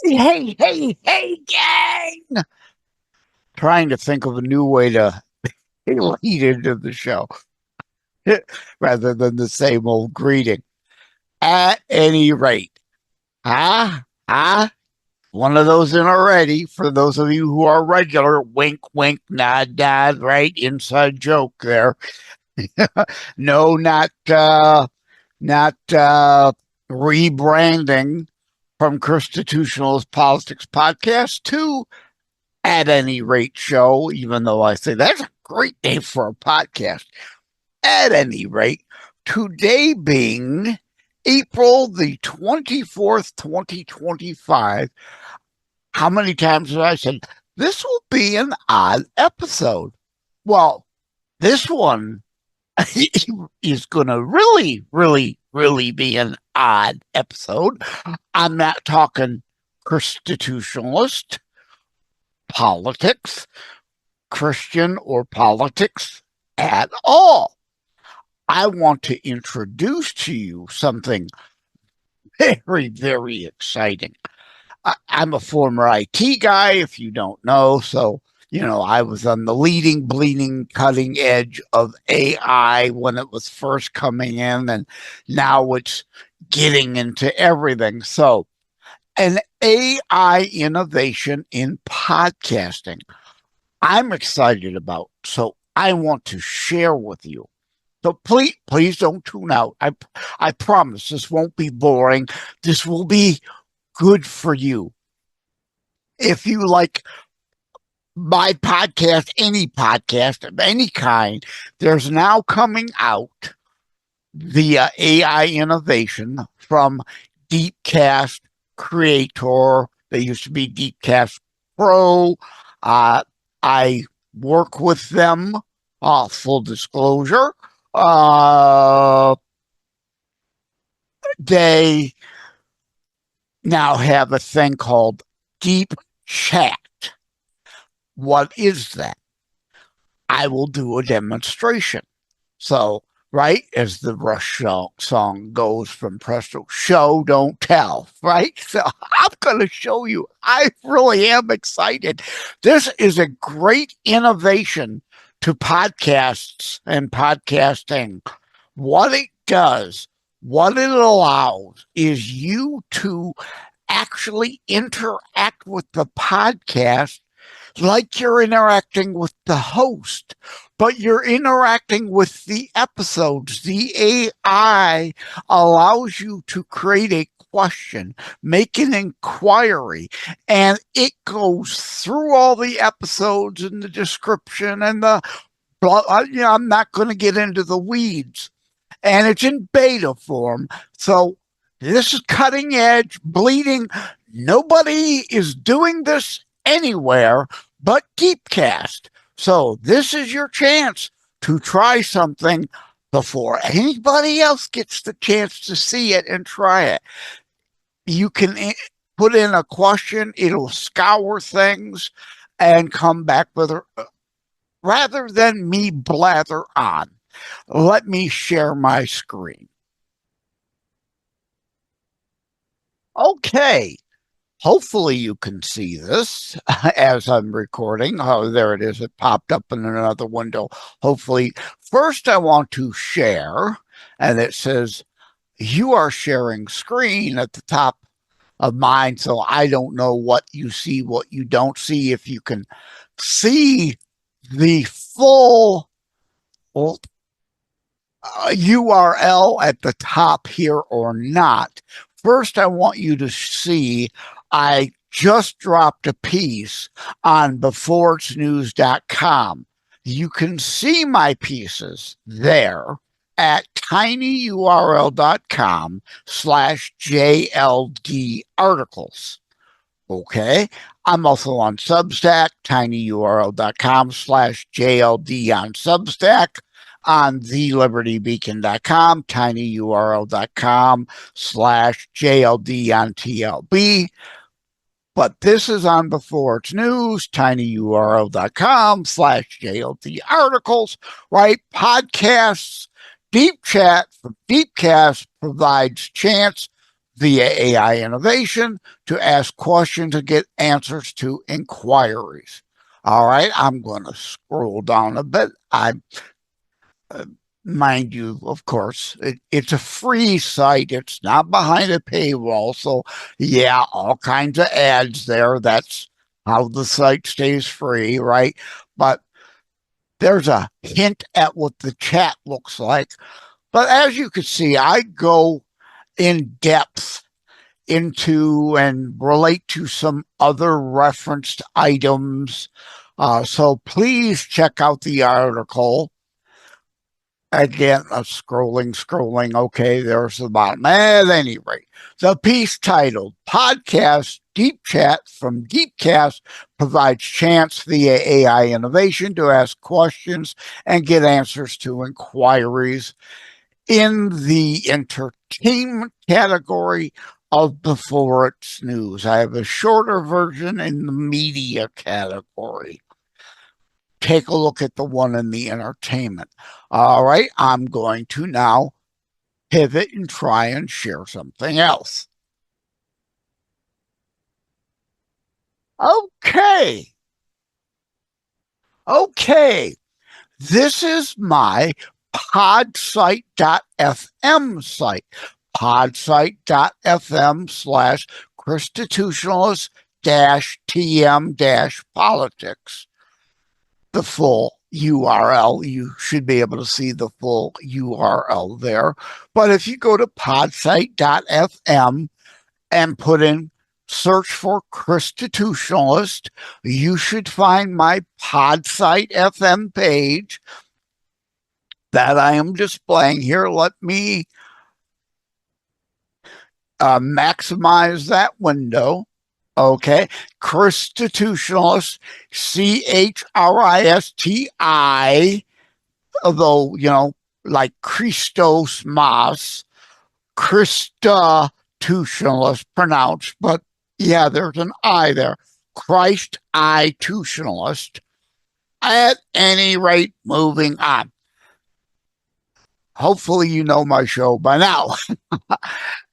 Hey, gang! Trying to think of a new way to lead into the show rather than the same old greeting. At any rate, one of those in already. For those of you who are regular, wink, wink, nod, nod, right? Inside joke there. No, not rebranding from ChristiTutionalist Politics podcast to At Any Rate show, even though I say that's a great name for a podcast. At any rate, today being April the 24th, 2025, how many times have I said this will be an odd episode? Well, this one is going to really be an odd episode. I'm not talking constitutionalist politics, Christian or politics at all. I want to introduce to you something very exciting. I'm a former IT guy, if you don't know, so I was on the leading, bleeding, cutting edge of AI when it was first coming in, and now it's getting into everything. So, an AI innovation in podcasting I'm excited about, so I want to share with you. So please don't tune out. I promise this won't be boring. This will be good for you. If you like my podcast, any podcast of any kind, there's now coming out the AI innovation from DeepCastCREATOR. They used to be DeepCastPRO. I work with them, full disclosure. They now have a thing called deepCHAT. What is that? I will do a demonstration. So, right, as the Rush song goes from Presto, show, don't tell, right? So I'm going to show you. I really am excited. This is a great innovation to podcasts and podcasting. What it does, what it allows is you to actually interact with the podcast like you're interacting with the host, but you're interacting with the episodes. The AI allows you to create a question, make an inquiry, and it goes through all the episodes and the description and the blah. I'm not going to get into the weeds. And it's in beta form. So this is cutting edge, bleeding. Nobody is doing this anywhere but DeepCast. So this is your chance to try something before anybody else gets the chance to see it and try it. You can put in a question, it'll scour things and come back with rather than me blather on. Let me share my screen. Okay. Hopefully you can see this as I'm recording. Oh, there it is. It popped up in another window. Hopefully, first I want to share, and it says, you are sharing screen at the top of mine, so I don't know what you see, what you don't see. If you can see the full URL at the top here or not. First, I want you to see I just dropped a piece on beforeitsnews.com. You can see my pieces there at tinyurl.com/JLD articles. Okay. I'm also on Substack, tinyurl.com/JLD on Substack, on thelibertybeacon.com, tinyurl.com/JLD on TLB. But this is on Before It's News, tinyurl.com/JLD articles, right? Podcasts, DeepCHAT from DeepCast provides chance via AI innovation to ask questions and get answers to inquiries. All right, I'm going to scroll down a bit. Mind you, of course, it's a free site. It's not behind a paywall. So, yeah, all kinds of ads there. That's how the site stays free, right? But there's a hint at what the chat looks like. But as you can see, I go in depth into and relate to some other referenced items. So please check out the article. Again, scrolling. Okay, there's the bottom. At any rate, the piece titled Podcast DeepCHAT from DeepCast provides chance via AI innovation to ask questions and get answers to inquiries in the entertainment category of Before It's News. I have a shorter version in the media category. Take a look at the one in the entertainment. All right, I'm going to now pivot and try and share something else. Okay. This is my podsite.fm site. Podsite.fm/ChristiTutionalist-TM-Politics. The full URL. You should be able to see the full URL there. But if you go to podsite.fm and put in search for ChristiTutionalist, you should find my Podsite FM page that I am displaying here. Let me maximize that window. Okay, ChristiTutionalist, CHRISTI, although, like Christos Mas, ChristiTutionalist pronounced, but yeah, there's an I there. ChristiTutionalist. At any rate, moving on. Hopefully you know my show by now.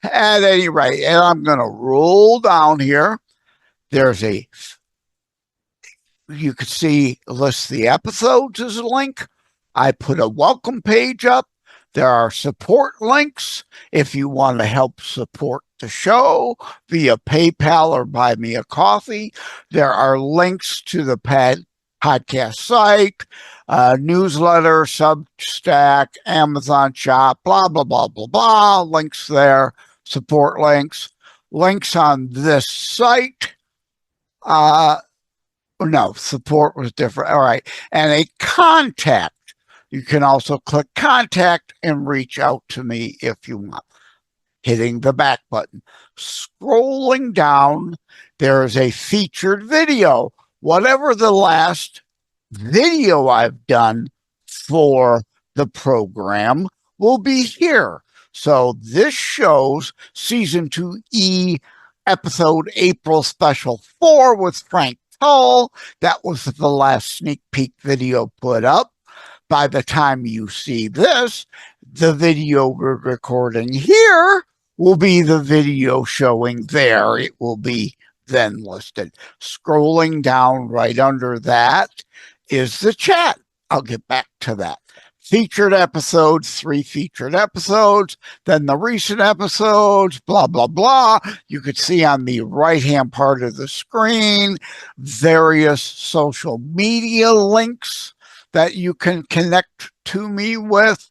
At any rate, and I'm going to roll down here. You can see list the episodes as a link. I put a welcome page up. There are support links if you want to help support the show via PayPal or buy me a coffee. There are links to the podcast site, newsletter, Substack, Amazon shop, blah, blah, blah, blah, blah. Links there, support links. Links on this site. No, support was different. All right. And a contact. You can also click contact and reach out to me if you want. Hitting the back button. Scrolling down, there is a featured video. Whatever the last video I've done for the program will be here. So this shows Season 2E, Episode April Special 4 with Frank Tull. That was the last sneak peek video put up. By the time you see this, the video we're recording here will be the video showing there. It will be then listed. Scrolling down right under that is the chat. I'll get back to that. Featured episodes, 3 featured episodes, then the recent episodes, blah, blah, blah. You could see on the right-hand part of the screen various social media links that you can connect to me with.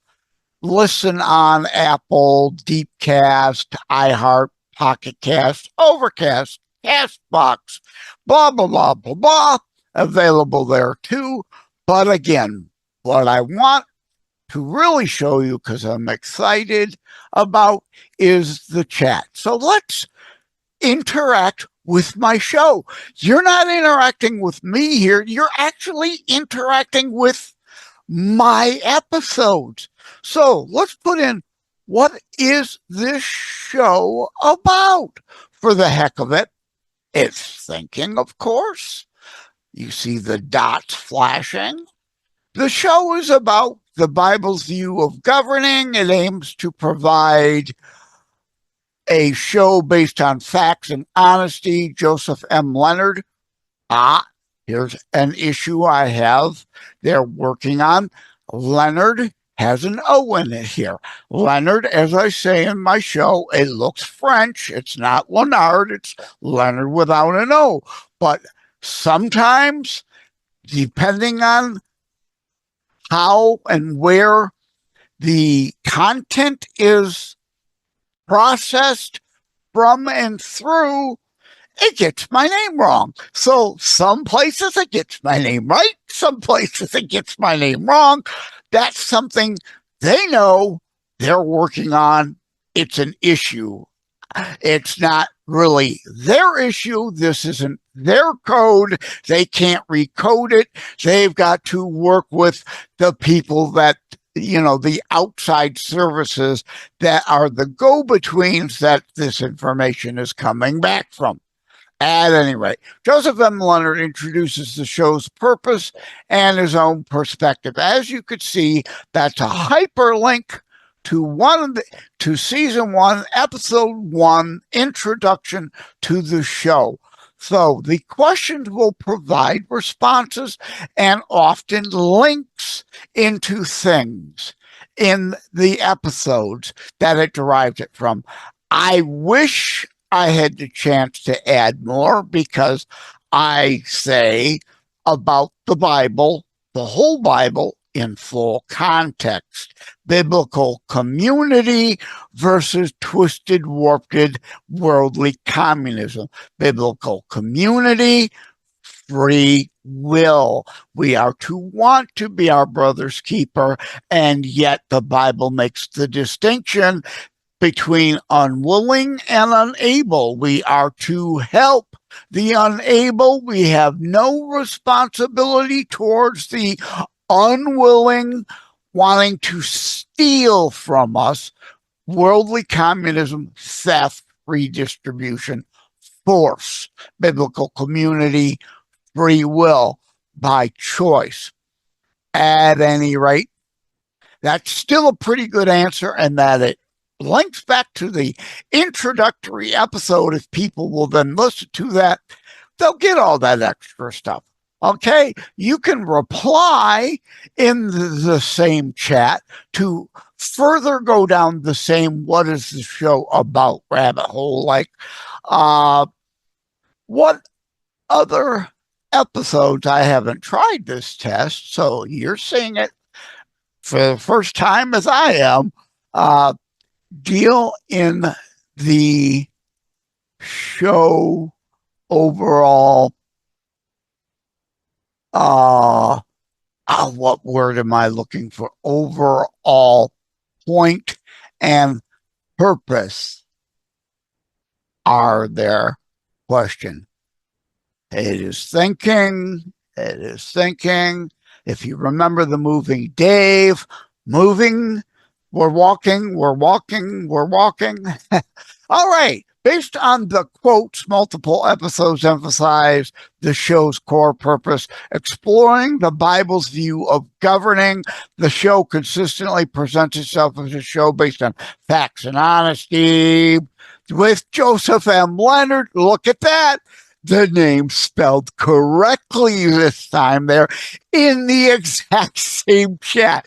Listen on Apple, DeepCast, iHeart, Pocket Cast, Overcast, CastBox, blah, blah, blah, blah, blah. Available there too. But again, what I want to really show you, because I'm excited about, is the chat. So let's interact with my show. You're not interacting with me here. You're actually interacting with my episodes. So let's put in, what is this show about? For the heck of it, it's thinking, of course. You see the dots flashing. The show is about the Bible's view of governing. It aims to provide a show based on facts and honesty, Joseph M. Lenard. Here's an issue I have they're working on. Lenard has an O in it here. Lenard, as I say in my show, it looks French. It's not Lenard. It's Lenard without an O. But sometimes, depending on how and where the content is processed from and through, it gets my name wrong. So some places it gets my name right. Some places it gets my name wrong. That's something they know they're working on. It's an issue. It's not really their issue. This isn't their code. They can't recode it. They've got to work with the people that, the outside services that are the go-betweens that this information is coming back from. At any rate, Joseph M. Lenard introduces the show's purpose and his own perspective. As you could see, that's a hyperlink to season 1, episode 1, introduction to the show. So the questions will provide responses and often links into things in the episodes that it derives it from. I wish I had the chance to add more, because I say about the Bible, the whole Bible, in full context. Biblical community versus twisted, warped, worldly communism. Biblical community, free will. We are to want to be our brother's keeper, and yet the Bible makes the distinction between unwilling and unable. We are to help the unable. We have no responsibility towards the unwilling, wanting to steal from us. Worldly communism, theft, redistribution, force. Biblical community, free will, by choice. At any rate, that's still a pretty good answer, and that it links back to the introductory episode. If people will then listen to that, they'll get all that extra stuff. Okay, you can reply in the same chat to further go down the same what is the show about rabbit hole, like what other episodes. I haven't tried this test, so you're seeing it for the first time as I am. Deal in the show overall. What word am I looking for? Overall point and purpose are their question. It is thinking. It is thinking. If you remember the movie Dave, moving, we're walking, we're walking, we're walking. All right. Based on the quotes, multiple episodes emphasize the show's core purpose, exploring the Bible's view of governing. The show consistently presents itself as a show based on facts and honesty. With Joseph M. Lenard, look at that. The name spelled correctly this time there in the exact same chat.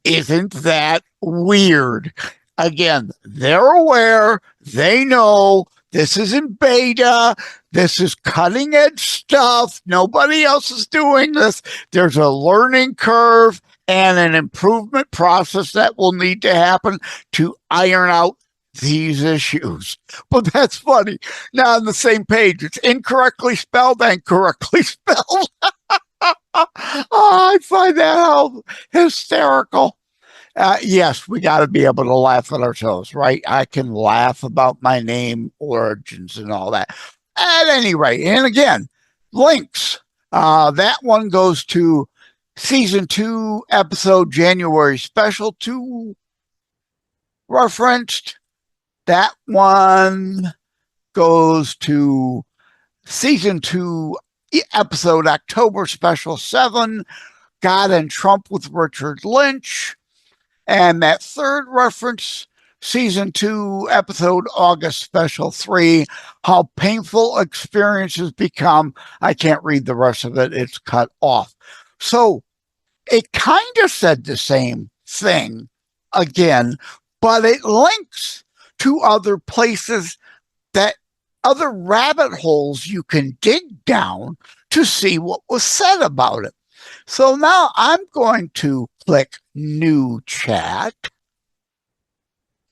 Isn't that weird? Again, they're aware, they know this isn't beta, this is cutting edge stuff, nobody else is doing this. There's a learning curve and an improvement process that will need to happen to iron out these issues. But that's funny. Now on the same page, it's incorrectly spelled and correctly spelled. I find that how hysterical. Yes, we got to be able to laugh at ourselves, right? I can laugh about my name origins and all that. At any rate, and again, links. That one goes to season 2, episode January special 2 referenced. That one goes to season 2, episode October special 7, God and Trump with Richard Lynch. And that third reference, Season 2, Episode August Special 3, How Painful Experiences Become. I can't read the rest of it. It's cut off. So it kind of said the same thing again, but it links to other places, that other rabbit holes you can dig down to see what was said about it. So now I'm going to click New Chat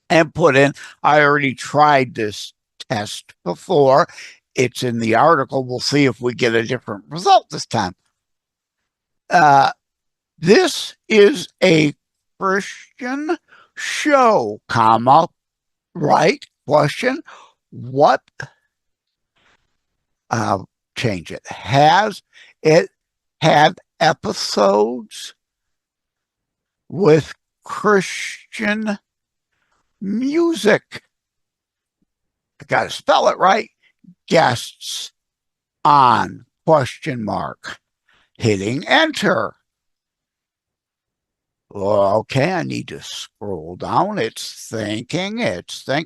and put in, I already tried this test before. It's in the article. We'll see if we get a different result this time. This is a Christian show, comma, right? Question. What, change it. Has it had episodes with Christian music? I got to spell it right. Guests on, question mark. Hitting enter. Okay, I need to scroll down. It's thinking.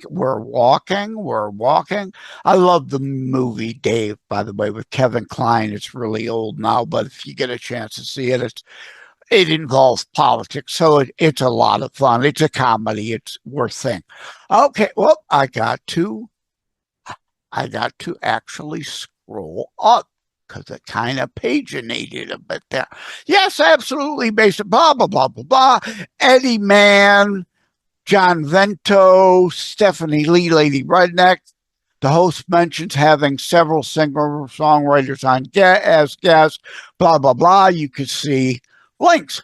We're walking. I love the movie Dave, by the way, with Kevin Kline. It's really old now, but if you get a chance to see it, it involves politics, so it's a lot of fun. It's a comedy. It's worth seeing. Okay, well, I got to actually scroll up, because it kind of paginated a bit there. Yes, absolutely, basic, blah, blah, blah, blah, blah. Eddie Mann, John Vento, Stephanie Lee, Lady Redneck. The host mentions having several singer-songwriters on as guests, blah, blah, blah. You could see links.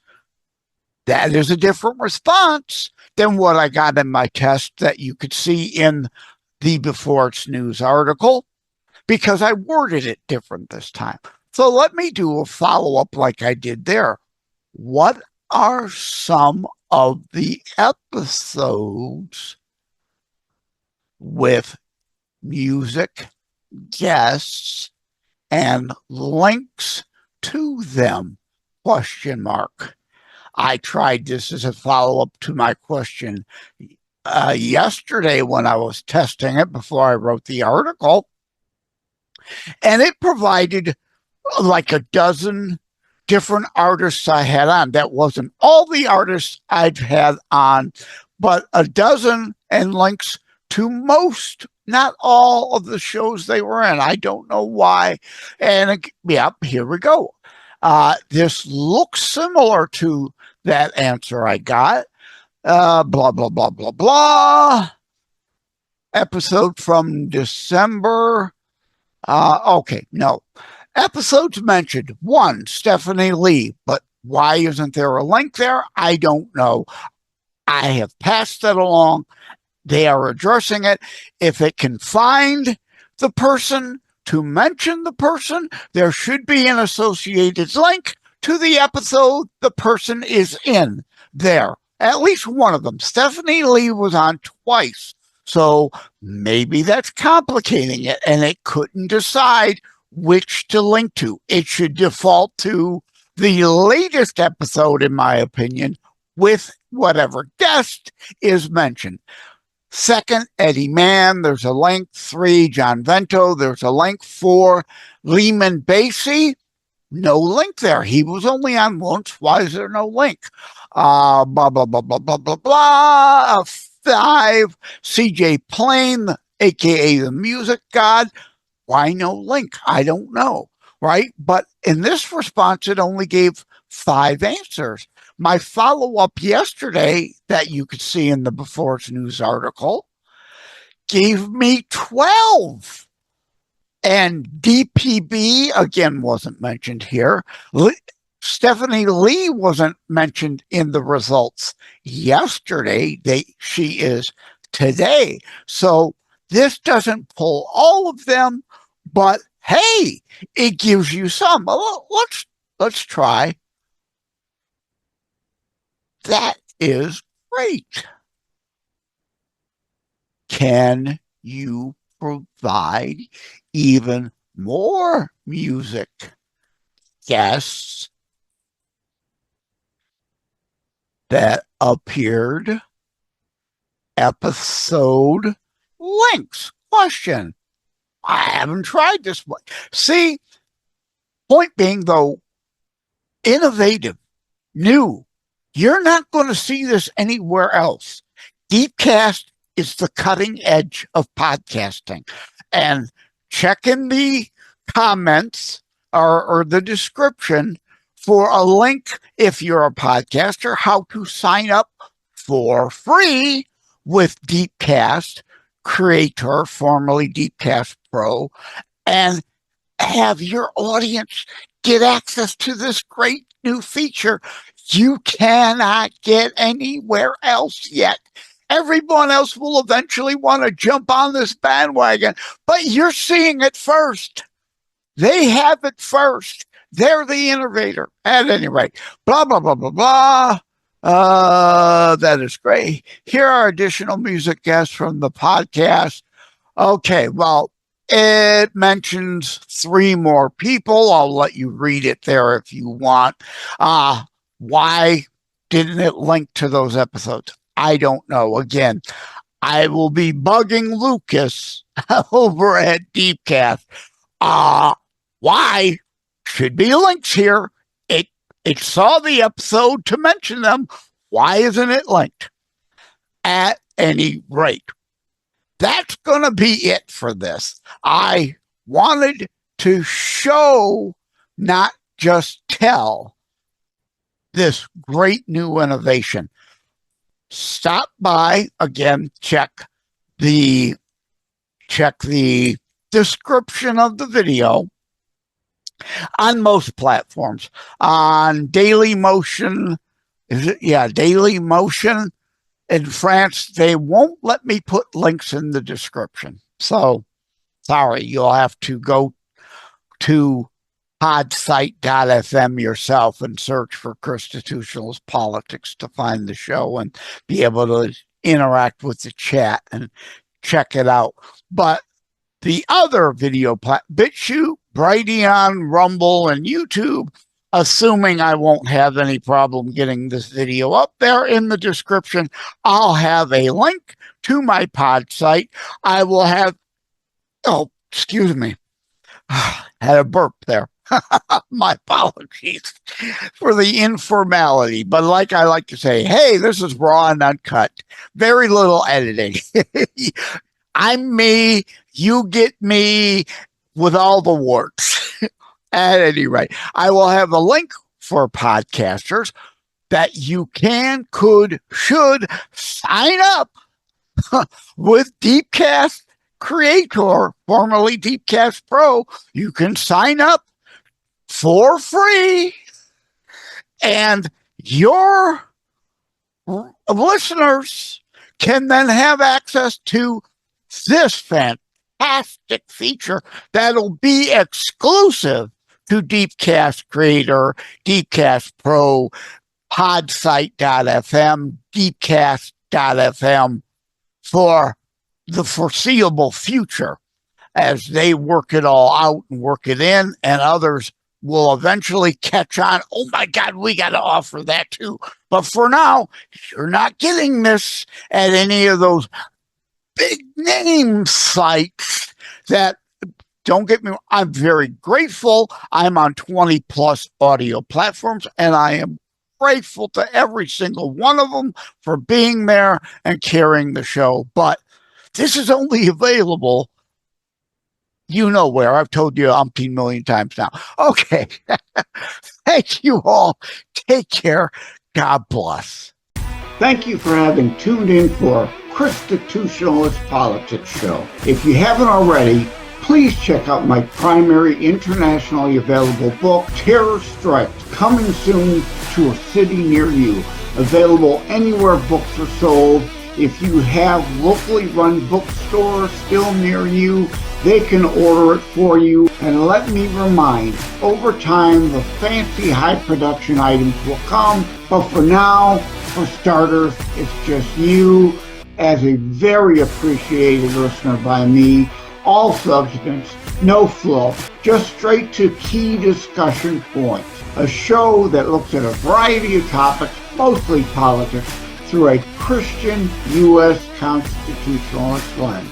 That is a different response than what I got in my test that you could see in the Before It's News article, because I worded it different this time. So let me do a follow-up like I did there. What are some of the episodes with music, guests, and links to them? Question mark. I tried this as a follow-up to my question yesterday when I was testing it before I wrote the article. And it provided like a dozen different artists I had on. That wasn't all the artists I've had on, but a dozen, and links to most, not all, of the shows they were in. I don't know why. And yeah, here we go. This looks similar to that answer I got. Blah, blah, blah, blah, blah. Episode from December. Okay, no. Episodes mentioned. 1, Stephanie Lee, but why isn't there a link there? I don't know. I have passed that along. They are addressing it. If it can find the person to mention the person, there should be an associated link to the episode the person is in there. At least one of them. Stephanie Lee was on twice. So maybe that's complicating it, and it couldn't decide which to link to. It should default to the latest episode, in my opinion, with whatever guest is mentioned. 2nd, Eddie Mann, there's a link. 3, John Vento, there's a link. 4, Lehman Basie, no link there. He was only on once. Why is there no link? Blah, blah, blah, blah, blah, blah, blah. 5, CJ Plain, aka the Music God. Why no link? I don't know, right? But in this response, it only gave 5 answers. My follow-up yesterday that you could see in the Before It's News article gave me 12. And DPB, again, wasn't mentioned here. Stephanie Lee wasn't mentioned in the results yesterday. She is today. So this doesn't pull all of them, but hey, it gives you some. Let's try. That is great. Can you provide even more music guests that appeared episode links? Question. I haven't tried this one. See, point being, though, innovative, new. You're not going to see this anywhere else. DeepCast is the cutting edge of podcasting. And check in the comments or the description for a link, if you're a podcaster, how to sign up for free with DeepCastCREATOR, formerly DeepCastPRO, and have your audience get access to this great new feature you cannot get anywhere else yet. Everyone else will eventually want to jump on this bandwagon, but you're seeing it first. They have it first. They're the innovator. At any rate, blah, blah, blah, blah, blah. That is great. Here are additional music guests from the podcast. Okay, well, it mentions 3 more people. I'll let you read it there if you want. Why didn't it link to those episodes? I don't know. Again, I will be bugging Lucas over at DeepCast. Why? Should be links here. It saw the episode to mention them. Why isn't it linked? At any rate, that's going to be it for this. I wanted to show, not just tell, this great new innovation. Stop by, again, check the description of the video on most platforms. On Dailymotion, Dailymotion in France, they won't let me put links in the description. So, sorry, you'll have to go to podsite.fm yourself and search for ChristiTutionalist Politics to find the show and be able to interact with the chat and check it out. But the other video BitChute, Brighteon, Rumble, and YouTube, assuming I won't have any problem getting this video up there in the description, I'll have a link to my pod site. I will have, excuse me, had a burp there. My apologies for the informality, but like I like to say, hey, this is raw and uncut. Very little editing. I'm me, you get me with all the warts. At any rate, I will have a link for podcasters that you should sign up with DeepCastCREATOR, formerly DeepCastPRO. You can sign up for free, and your listeners can then have access to this fantastic feature that'll be exclusive to DeepCastCREATOR, DeepCastPRO, podsite.fm, DeepCast.fm for the foreseeable future as they work it all out and work it in, and others will eventually catch on. Oh my God, we got to offer that too. But for now, you're not getting this at any of those big name sites that, don't get me wrong, I'm very grateful. I'm on 20 plus audio platforms, and I am grateful to every single one of them for being there and carrying the show. But this is only available, you know where. I've told you umpteen million times now. Okay. Thank you all. Take care. God bless. Thank you for having tuned in for ChristiTutionalist Politics show. If you haven't already, please check out my primary internationally available book, Terror Strikes, coming soon to a city near you. Available anywhere books are sold. If you have locally run bookstores still near you, they can order it for you. And let me remind, over time, the fancy high production items will come. But for now, for starters, it's just you as a very appreciated listener by me. All substance, no fluff, just straight to key discussion points. A show that looks at a variety of topics, mostly politics, through a Christian U.S. constitutionalist lens.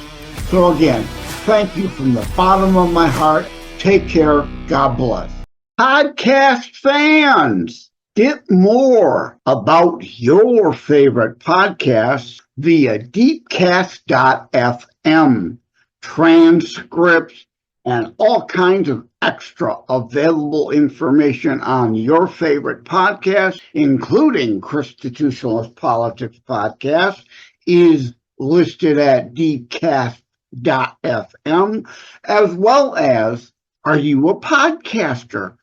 So again, thank you from the bottom of my heart. Take care. God bless. Podcast fans, get more about your favorite podcasts via deepCast.fm, transcripts, and all kinds of extra available information on your favorite podcast, including ChristiTutionalist Politics podcast, is listed at deepCast.fm, as well as, are you a podcaster?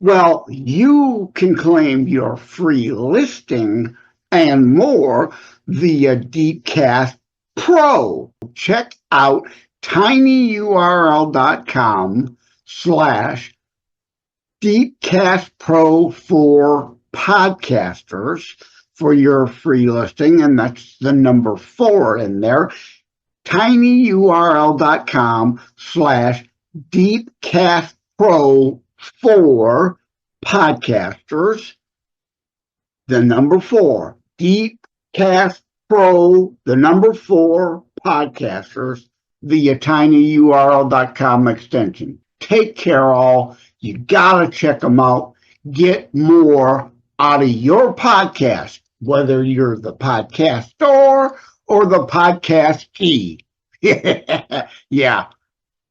Well, you can claim your free listing and more via DeepCastPRO. Check out tinyurl.com/DeepCastPRO for podcasters for your free listing, and that's the number 4 in there. tinyurl.com/DeepCastPRO for podcasters, the number 4, DeepCastPRO, the number 4 podcasters via tinyurl.com extension. Take care, all. You gotta check them out. Get more out of your podcast, whether you're the podcaster or the podcastee. Yeah,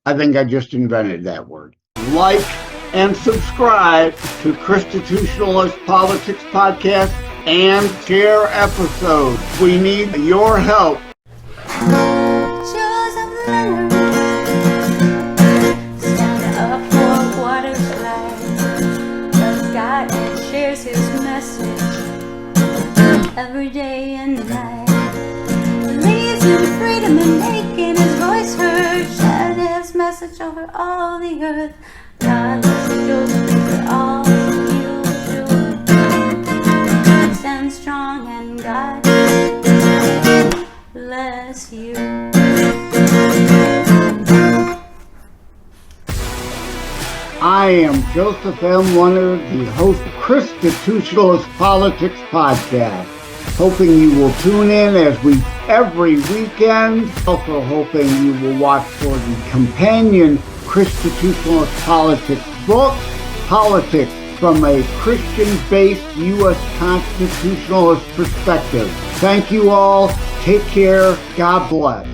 I think I just invented that word. Like and subscribe to ChristiTutionalist Politics podcast and share episodes. We need your help. Stand up for what is right. Loves God and shares his message every day and night. Believes in freedom and making his voice heard. Sharing his message over all the earth. God loves you, Joseph, for all you do. Stand strong and God bless you. I am Joseph M. Lenard, the host of ChristiTutionalist Politics podcast. Hoping you will tune in every weekend. Also hoping you will watch for the companion ChristiTutionalist Politics book, Politics from a Christian-based U.S. constitutionalist perspective. Thank you all. Take care. God bless.